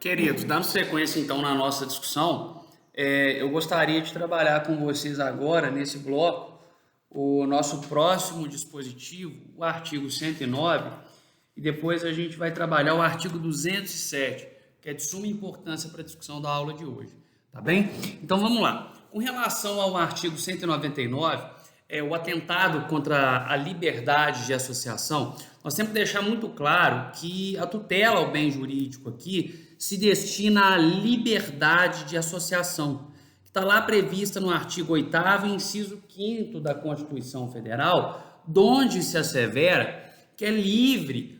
Queridos, dando sequência então na nossa discussão, eu gostaria de trabalhar com vocês agora, nesse bloco, o nosso próximo dispositivo, o artigo 109, e depois a gente vai trabalhar o artigo 207, que é de suma importância para a discussão da aula de hoje, tá bem? Então vamos lá. Com relação ao artigo 199, o atentado contra a liberdade de associação, nós temos que deixar muito claro que a tutela ao bem jurídico aqui se destina à liberdade de associação, que está lá prevista no artigo 8º, inciso 5º da Constituição Federal, onde se assevera que é livre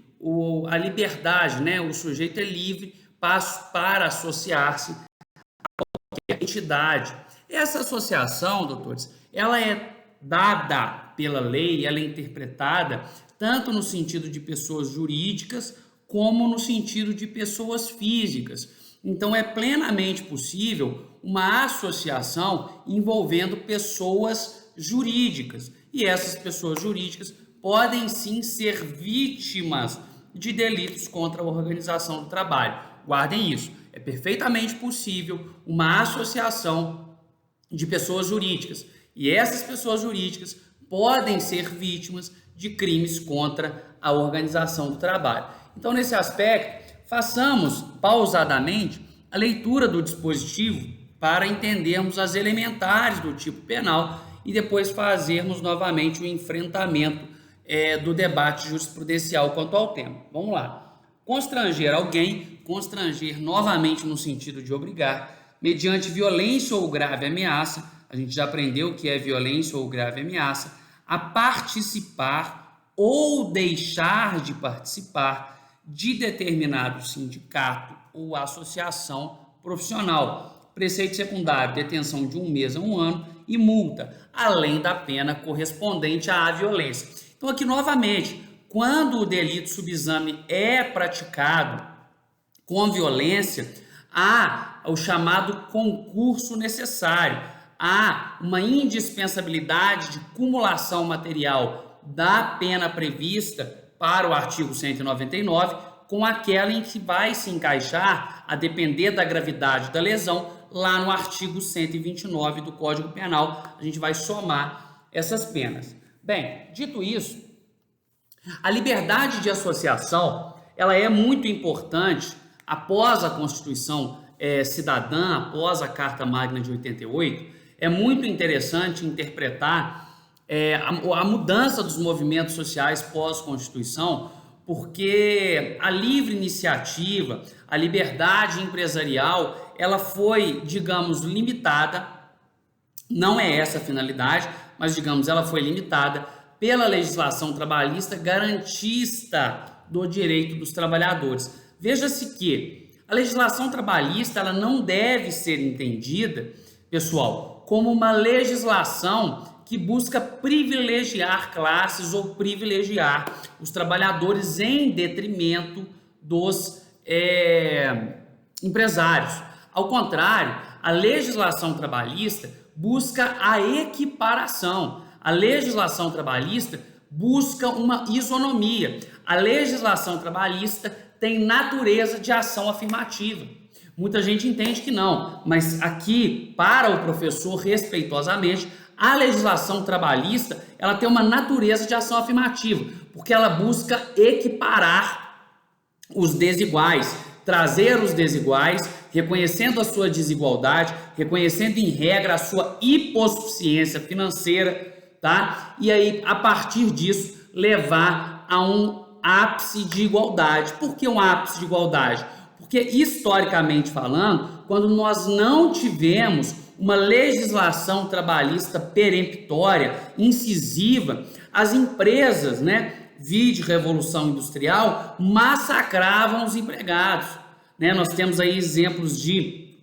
a liberdade, né? O sujeito é livre para associar-se a qualquer entidade. Essa associação, doutores, ela é dada pela lei, ela é interpretada tanto no sentido de pessoas jurídicas como no sentido de pessoas físicas. Então, é plenamente possível uma associação envolvendo pessoas jurídicas. E essas pessoas jurídicas podem sim ser vítimas de delitos contra a organização do trabalho. Guardem isso. É perfeitamente possível uma associação de pessoas jurídicas. E essas pessoas jurídicas podem ser vítimas de crimes contra a organização do trabalho. Então, nesse aspecto, façamos pausadamente a leitura do dispositivo para entendermos as elementares do tipo penal e depois fazermos novamente o enfrentamento do debate jurisprudencial quanto ao tema. Vamos lá. Constranger alguém, constranger novamente no sentido de obrigar, mediante violência ou grave ameaça, a gente já aprendeu o que é violência ou grave ameaça, a participar ou deixar de participar de determinado sindicato ou associação profissional. Preceito secundário, detenção de 1 mês a 1 ano e multa, além da pena correspondente à violência. Então, aqui novamente, quando o delito subexame é praticado com violência, há o chamado concurso necessário, há uma indispensabilidade de cumulação material da pena prevista para o artigo 199 com aquela em que vai se encaixar, a depender da gravidade da lesão, lá no artigo 129 do Código Penal. A gente vai somar essas penas. Bem, dito isso, a liberdade de associação ela é muito importante após a Constituição Cidadã, após a Carta Magna de 88. É muito interessante interpretar a mudança dos movimentos sociais pós-Constituição, porque a livre iniciativa, a liberdade empresarial, ela foi, digamos, limitada, não é essa a finalidade, mas, digamos, ela foi limitada pela legislação trabalhista garantista do direito dos trabalhadores. Veja-se que a legislação trabalhista ela não deve ser entendida, pessoal, como uma legislação que busca privilegiar classes ou privilegiar os trabalhadores em detrimento dos empresários. Ao contrário, a legislação trabalhista busca a equiparação. A legislação trabalhista busca uma isonomia. A legislação trabalhista tem natureza de ação afirmativa. Muita gente entende que não, mas aqui, para o professor, respeitosamente, a legislação trabalhista ela tem uma natureza de ação afirmativa, porque ela busca equiparar os desiguais, trazer os desiguais, reconhecendo a sua desigualdade, reconhecendo em regra a sua hipossuficiência financeira, tá? E aí, a partir disso, levar a um ápice de igualdade. Por que um ápice de igualdade? Porque, historicamente falando, quando nós não tivemos uma legislação trabalhista peremptória, incisiva, as empresas, vide Revolução Industrial, massacravam os empregados. Nós temos aí exemplos de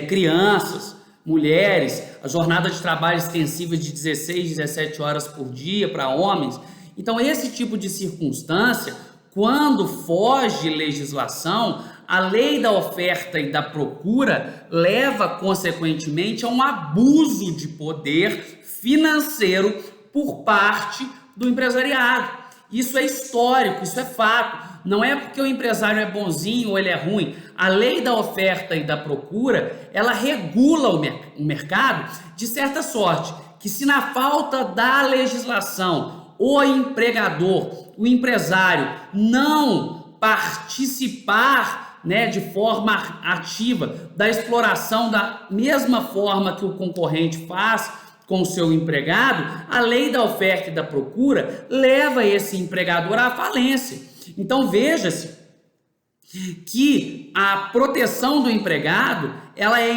crianças, mulheres, a jornada de trabalho extensiva de 16, 17 horas por dia para homens. Então, esse tipo de circunstância, quando foge legislação, a lei da oferta e da procura leva, consequentemente, a um abuso de poder financeiro por parte do empresariado. Isso é histórico, isso é fato. não é porque o empresário é bonzinho ou ele é ruim. A lei da oferta e da procura, ela regula o mercado de certa sorte, que se na falta da legislação, o empregador, o empresário não participar, né, de forma ativa da exploração da mesma forma que o concorrente faz com o seu empregado, a lei da oferta e da procura leva esse empregador à falência. Então veja-se que a proteção do empregado ela é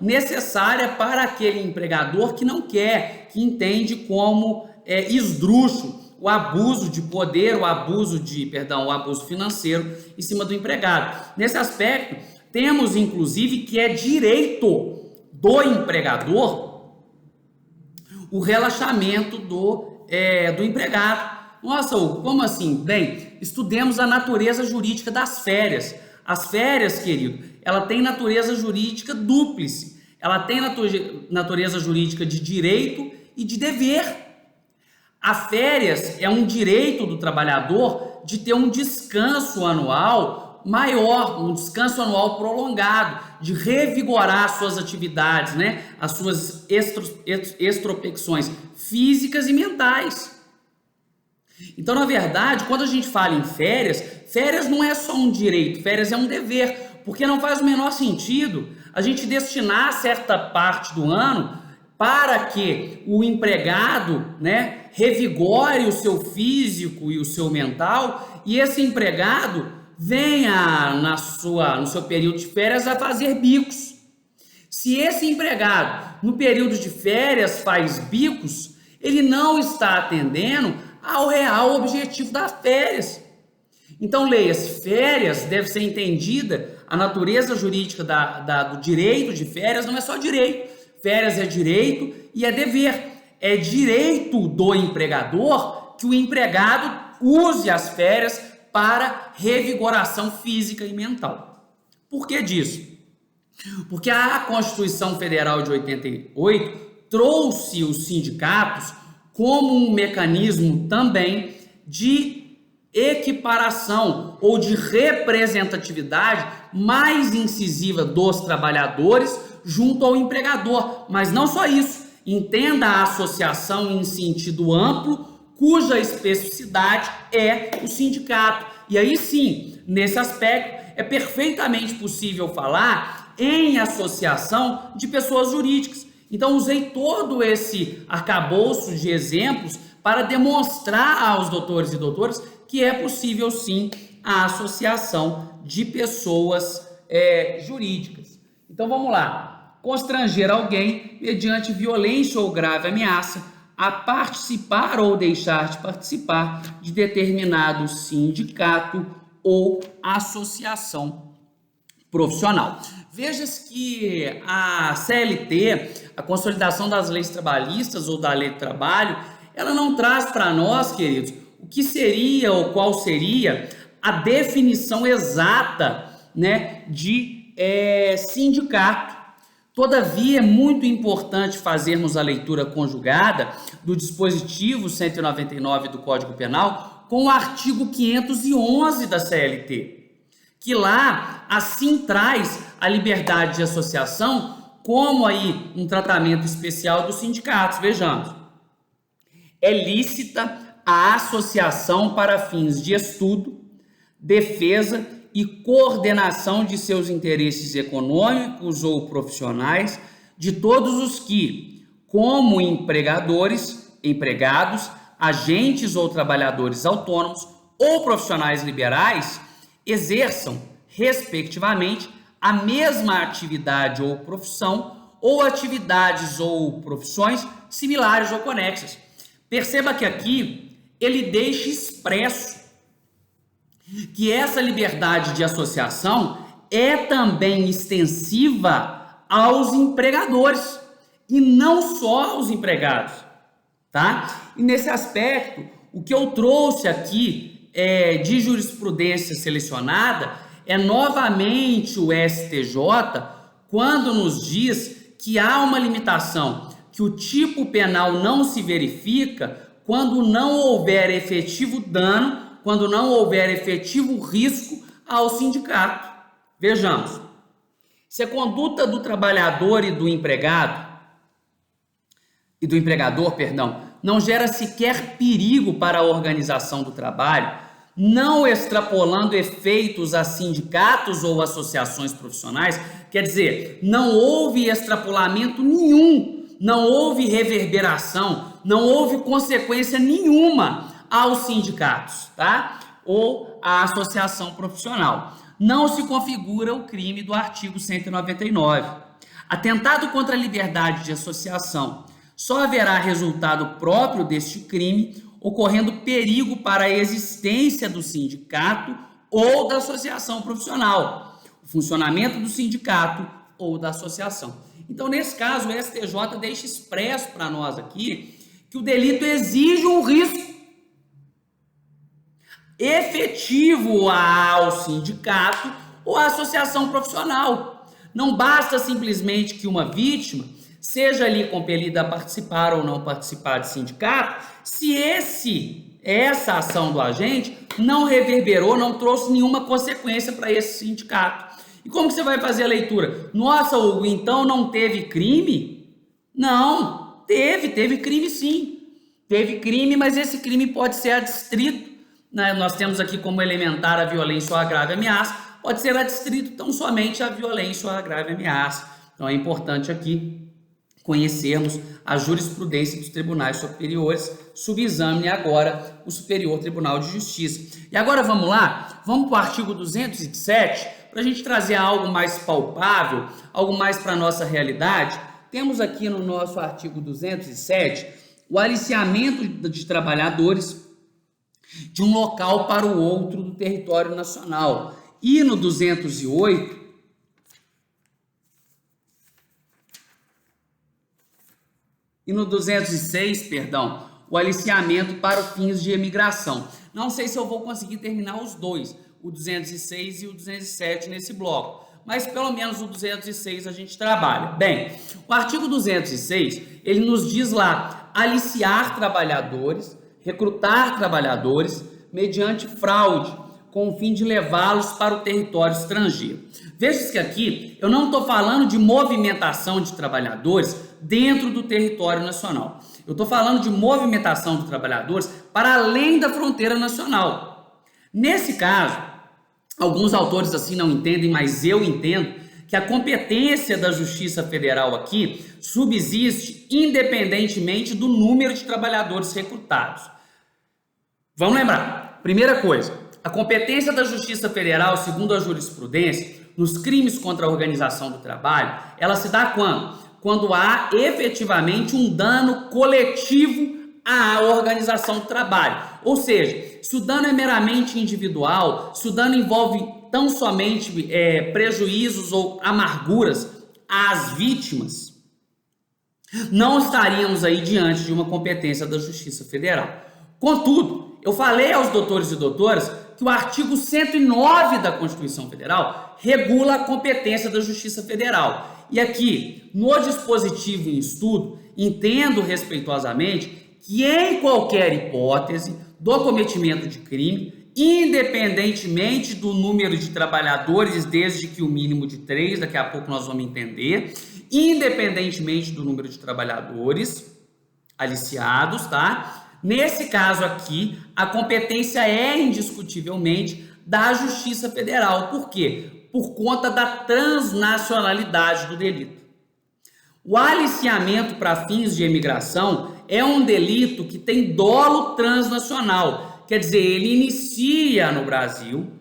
necessária para aquele empregador que não quer, que entende como esdrúxulo o abuso de poder, o abuso financeiro em cima do empregado. Nesse aspecto, temos inclusive que é direito do empregador o relaxamento do empregado. Nossa, Hugo, como assim? Bem, estudemos a natureza jurídica das férias. As férias, querido, ela tem natureza jurídica dúplice. Ela tem natureza jurídica de direito e de dever. As férias é um direito do trabalhador de ter um descanso anual maior, um descanso anual prolongado, de revigorar suas atividades, né? As suas extrospecções físicas e mentais. Então, na verdade, quando a gente fala em férias, férias não é só um direito, férias é um dever, porque não faz o menor sentido a gente destinar certa parte do ano para que o empregado, né, revigore o seu físico e o seu mental, e esse empregado venha no seu período de férias a fazer bicos. Se esse empregado no período de férias faz bicos, ele não está atendendo ao real objetivo das férias. Então leia-se, férias deve ser entendida, a natureza jurídica do direito de férias não é só direito, férias é direito e é dever. É direito do empregador que o empregado use as férias para revigoração física e mental. Por que disso? Porque a Constituição Federal de 88 trouxe os sindicatos como um mecanismo também de equiparação ou de representatividade mais incisiva dos trabalhadores junto ao empregador. Mas não só isso, entenda a associação em sentido amplo, cuja especificidade é o sindicato. E aí sim, nesse aspecto, é perfeitamente possível falar em associação de pessoas jurídicas. Então, usei todo esse arcabouço de exemplos para demonstrar aos doutores e doutoras que é possível, sim, a associação de pessoas jurídicas. Então, vamos lá. Constranger alguém mediante violência ou grave ameaça a participar ou deixar de participar de determinado sindicato ou associação profissional. Veja-se que a CLT, a Consolidação das Leis Trabalhistas ou da Lei do Trabalho, ela não traz para nós, queridos, o que seria ou qual seria a definição exata, né, de sindicato. Todavia, é muito importante fazermos a leitura conjugada do dispositivo 199 do Código Penal com o artigo 511 da CLT, que lá assim traz a liberdade de associação como aí um tratamento especial dos sindicatos. Vejamos, é lícita a associação para fins de estudo, defesa e coordenação de seus interesses econômicos ou profissionais de todos os que, como empregadores, empregados, agentes ou trabalhadores autônomos ou profissionais liberais, exerçam, respectivamente, a mesma atividade ou profissão ou atividades ou profissões similares ou conexas. Perceba que aqui ele deixa expresso que essa liberdade de associação é também extensiva aos empregadores e não só aos empregados, tá? E nesse aspecto, o que eu trouxe aqui de jurisprudência selecionada é novamente o STJ quando nos diz que há uma limitação, que o tipo penal não se verifica quando não houver efetivo dano, quando não houver efetivo risco ao sindicato. Vejamos, se a conduta do trabalhador e do empregador, não gera sequer perigo para a organização do trabalho, não extrapolando efeitos a sindicatos ou associações profissionais, quer dizer, não houve extrapolamento nenhum, não houve reverberação, não houve consequência nenhuma aos sindicatos, tá? Ou à associação profissional. Não se configura o crime do artigo 199. Atentado contra a liberdade de associação. Só haverá resultado próprio deste crime ocorrendo perigo para a existência do sindicato ou da associação profissional, o funcionamento do sindicato ou da associação. Então, nesse caso, o STJ deixa expresso para nós aqui que o delito exige um risco efetivo ao sindicato ou à associação profissional. Não basta simplesmente que uma vítima seja ali compelida a participar ou não participar de sindicato, se essa ação do agente não reverberou, não trouxe nenhuma consequência para esse sindicato. E como que você vai fazer a leitura? Nossa, Hugo, então não teve crime? Não, teve crime sim. Teve crime, mas esse crime pode ser adstrito, né? Nós temos aqui como elementar a violência ou agravo e ameaça, pode ser adstrito tão somente a violência ou agravo e ameaça. Então é importante aqui conhecermos a jurisprudência dos tribunais superiores, subexamine agora o Superior Tribunal de Justiça. E agora vamos lá, vamos para o artigo 207, para a gente trazer algo mais palpável, algo mais para a nossa realidade. Temos aqui no nosso artigo 207 o aliciamento de trabalhadores de um local para o outro do território nacional. E no 208, e no 206, o aliciamento para fins de emigração. Não sei se eu vou conseguir terminar os dois, o 206 e o 207 nesse bloco, mas pelo menos o 206 a gente trabalha. Bem, o artigo 206, ele nos diz lá, aliciar trabalhadores, recrutar trabalhadores mediante fraude, com o fim de levá-los para o território estrangeiro. Veja que aqui eu não estou falando de movimentação de trabalhadores dentro do território nacional. Eu estou falando de movimentação de trabalhadores para além da fronteira nacional. Nesse caso, alguns autores assim não entendem, mas eu entendo que a competência da Justiça Federal aqui subsiste independentemente do número de trabalhadores recrutados. Vamos lembrar, primeira coisa, a competência da Justiça Federal, segundo a jurisprudência, nos crimes contra a organização do trabalho, ela se dá quando? Quando há efetivamente um dano coletivo à organização do trabalho. Ou seja, se o dano é meramente individual, se o dano envolve tão somente prejuízos ou amarguras às vítimas, não estaríamos aí diante de uma competência da Justiça Federal. Contudo, eu falei aos doutores e doutoras que o artigo 109 da Constituição Federal regula a competência da Justiça Federal. E aqui, no dispositivo em estudo, entendo respeitosamente que em qualquer hipótese do cometimento de crime, independentemente do número de trabalhadores, desde que o mínimo de 3, daqui a pouco nós vamos entender, independentemente do número de trabalhadores aliciados, tá? Nesse caso aqui, a competência é indiscutivelmente da Justiça Federal. Por quê? Por conta da transnacionalidade do delito. O aliciamento para fins de imigração é um delito que tem dolo transnacional. Quer dizer, ele inicia no Brasil,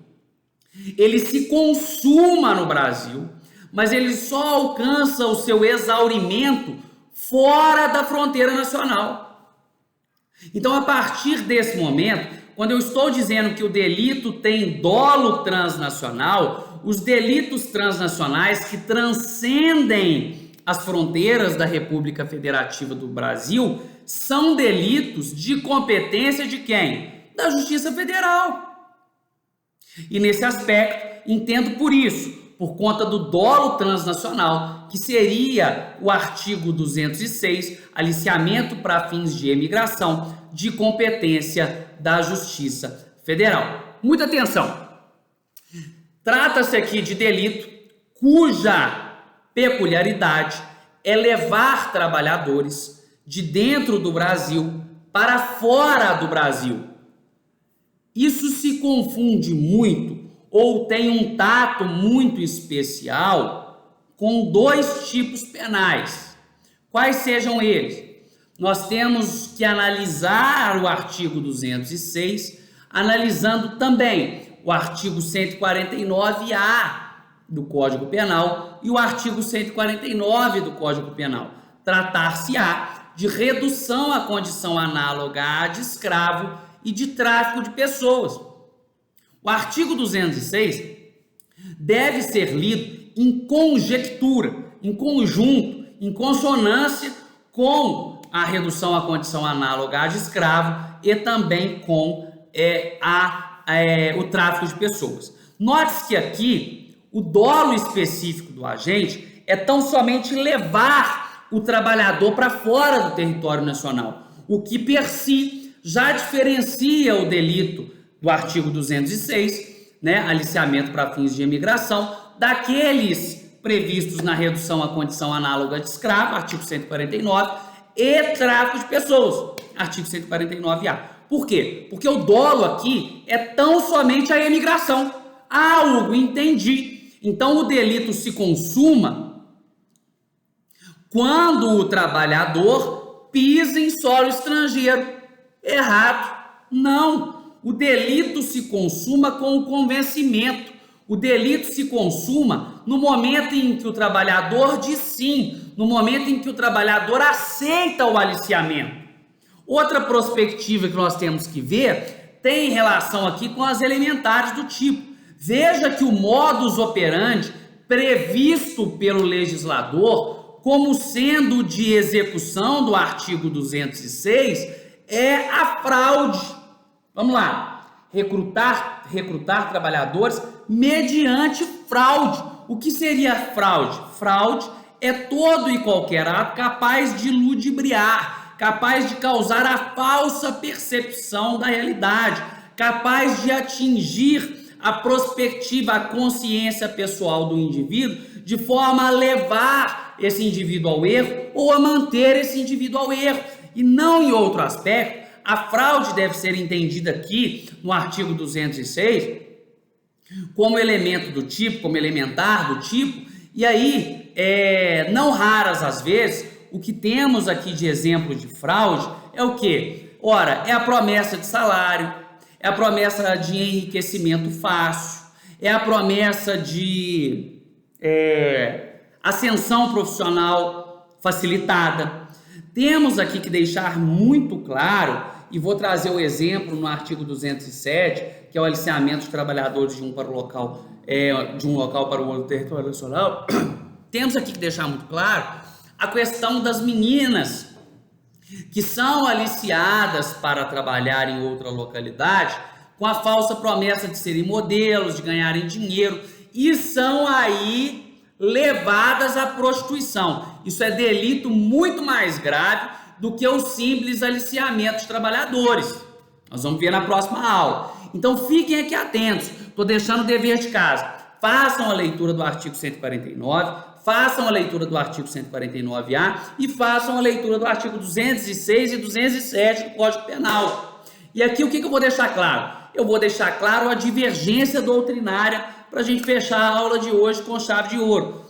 ele se consuma no Brasil, mas ele só alcança o seu exaurimento fora da fronteira nacional. Então, a partir desse momento, quando eu estou dizendo que o delito tem dolo transnacional, os delitos transnacionais que transcendem as fronteiras da República Federativa do Brasil são delitos de competência de quem? Da Justiça Federal. E nesse aspecto, entendo por isso, por conta do dolo transnacional, que seria o artigo 206, aliciamento para fins de emigração, de competência da Justiça Federal. Muita atenção! Trata-se aqui de delito cuja peculiaridade é levar trabalhadores de dentro do Brasil para fora do Brasil. Isso se confunde muito ou tem um tato muito especial com dois tipos penais. Quais sejam eles? Nós temos que analisar o artigo 206, analisando também o artigo 149-A do Código Penal e o artigo 149 do Código Penal. Tratar-se-á de redução à condição análoga à de escravo e de tráfico de pessoas. O artigo 206 deve ser lido em conjectura, em conjunto, em consonância com a redução à condição análoga à de escravo e também com o tráfico de pessoas. Note-se que aqui o dolo específico do agente é tão somente levar o trabalhador para fora do território nacional, o que per si já diferencia o delito do artigo 206, aliciamento para fins de imigração, daqueles previstos na redução à condição análoga de escravo, artigo 149, e tráfico de pessoas, artigo 149-A. Por quê? Porque o dolo aqui é tão somente a imigração. Ah, Hugo, entendi. Então o delito se consuma quando o trabalhador pisa em solo estrangeiro. Errado. Não. O delito se consuma com o convencimento. O delito se consuma no momento em que o trabalhador diz sim, no momento em que o trabalhador aceita o aliciamento. Outra perspectiva que nós temos que ver tem relação aqui com as elementares do tipo. Veja que o modus operandi previsto pelo legislador como sendo de execução do artigo 206 é a fraude. Vamos lá. Recrutar trabalhadores mediante fraude. O que seria fraude? Fraude é todo e qualquer ato capaz de ludibriar, capaz de causar a falsa percepção da realidade, capaz de atingir a prospectiva, a consciência pessoal do indivíduo, de forma a levar esse indivíduo ao erro ou a manter esse indivíduo ao erro. E não em outro aspecto, a fraude deve ser entendida aqui no artigo 206 como elemento do tipo, como elementar do tipo, e aí, não raras às vezes, o que temos aqui de exemplo de fraude é o quê? Ora, é a promessa de salário, é a promessa de enriquecimento fácil, é a promessa de ascensão profissional facilitada. Temos aqui que deixar muito claro, e vou trazer o exemplo no artigo 207, que é o aliciamento de trabalhadores de um local para o outro território nacional. Temos aqui que deixar muito claro a questão das meninas que são aliciadas para trabalhar em outra localidade com a falsa promessa de serem modelos, de ganharem dinheiro, e são aí levadas à prostituição. Isso é delito muito mais grave do que o simples aliciamento de trabalhadores. Nós vamos ver na próxima aula. Então fiquem aqui atentos, estou deixando o dever de casa. Façam a leitura do artigo 149, façam a leitura do artigo 149-A e façam a leitura do artigo 206 e 207 do Código Penal. E aqui o que eu vou deixar claro? Eu vou deixar claro a divergência doutrinária para a gente fechar a aula de hoje com chave de ouro.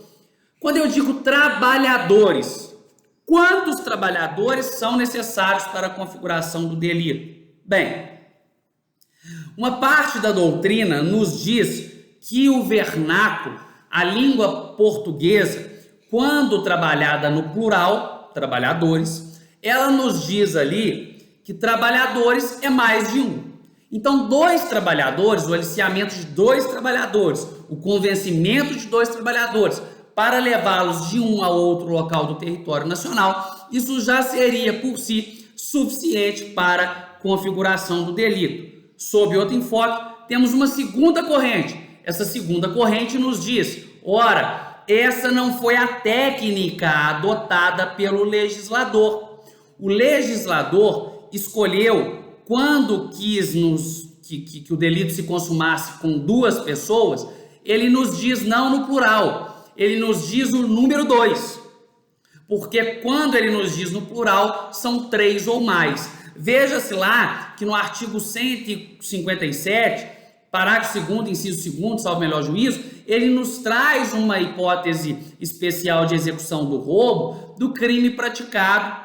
Quando eu digo trabalhadores, quantos trabalhadores são necessários para a configuração do delito? Bem, uma parte da doutrina nos diz que o vernáculo, a língua portuguesa, quando trabalhada no plural, trabalhadores, ela nos diz ali que trabalhadores é mais de um. Então, 2 trabalhadores, o aliciamento de 2 trabalhadores, o convencimento de 2 trabalhadores para levá-los de um a outro local do território nacional, isso já seria por si suficiente para configuração do delito. Sob outro enfoque, temos uma segunda corrente. Essa segunda corrente nos diz, ora, essa não foi a técnica adotada pelo legislador. O legislador escolheu, quando quis que o delito se consumasse com 2 pessoas, ele nos diz não no plural, ele nos diz o número 2. Porque quando ele nos diz no plural, são 3 ou mais. Veja-se lá que no artigo 157, parágrafo 2º, inciso 2º, salvo melhor juízo, ele nos traz uma hipótese especial de execução do roubo do crime praticado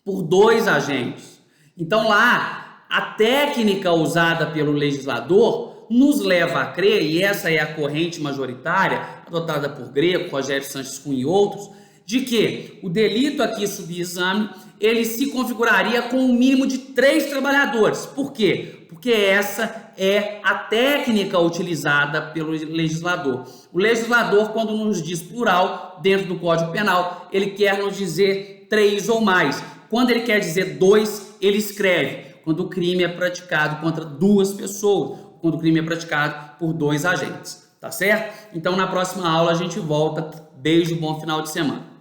por 2 agentes. Então lá, a técnica usada pelo legislador nos leva a crer, e essa é a corrente majoritária, adotada por Greco, Rogério Sanches Cunha e outros, de que o delito aqui subexame, ele se configuraria com um mínimo de 3 trabalhadores. Por quê? Porque essa é a técnica utilizada pelo legislador. O legislador, quando nos diz plural, dentro do Código Penal, ele quer nos dizer 3 ou mais. Quando ele quer dizer 2, ele escreve. Quando o crime é praticado contra 2 pessoas, quando o crime é praticado por 2 agentes. Tá certo? Então, na próxima aula a gente volta. Beijo, bom final de semana.